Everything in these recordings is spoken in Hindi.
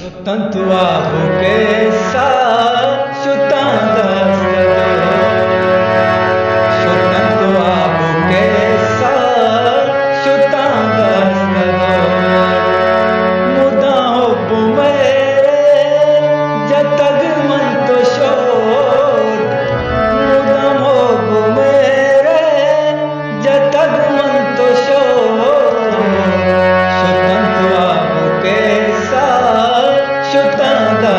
Tantua buquesa, chutando tantua buquesa, chutando muda ho bumere, jatag man to shod, muda ho bumere, jatag man to shod, tantua buquesa. Chutando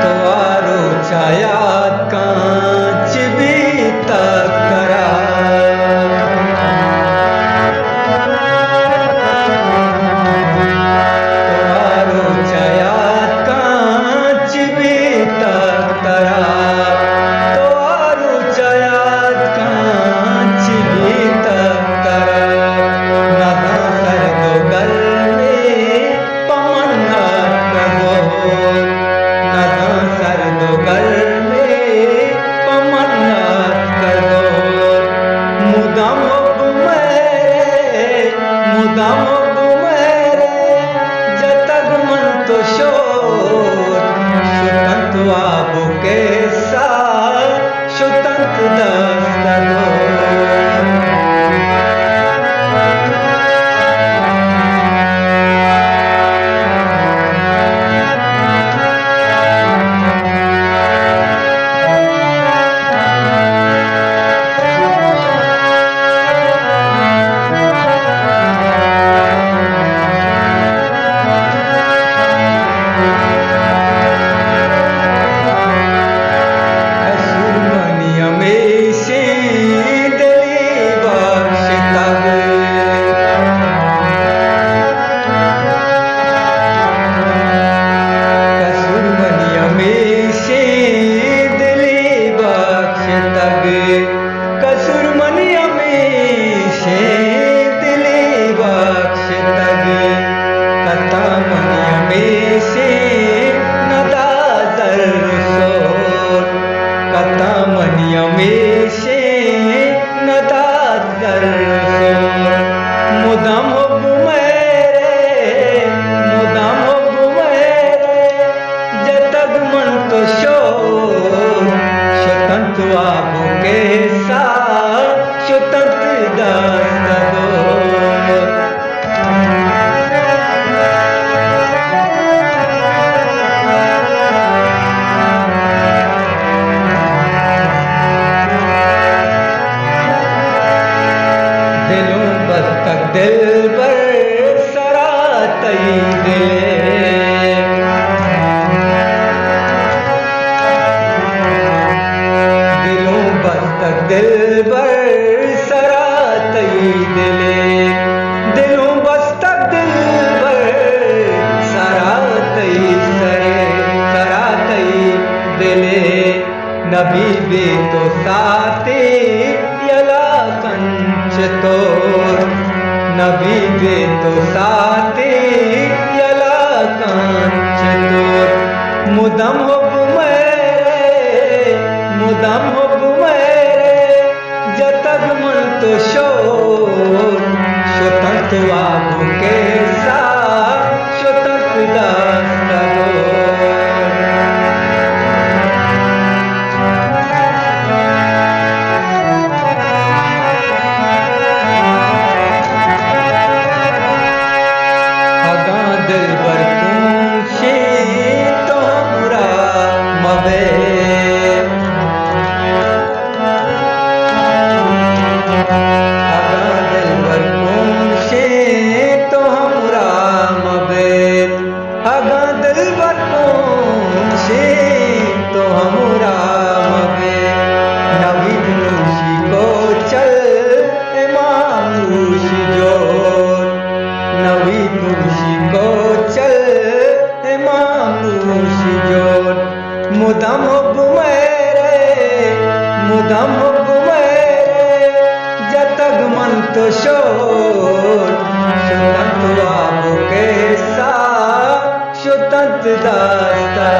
Tuaru chayat kaanch bita kara दिल पर सरातई दिले दिलों बस तक दिल पर सरातई दिले दिलों बस तक दिल पर सरातई सरातई दिले नबी बे तो साथे यला कंच तोर नबी बे तो साथे यला कांच तोर मुदम हुब मेरे जतग मन तो शोर स्वतंत्र बाबू के साथ स्वतंत्र दास मुदम हुब मेरे जतग मन तो शोर स्वतंत्र बाबू के साथ स्वतंत्र दाता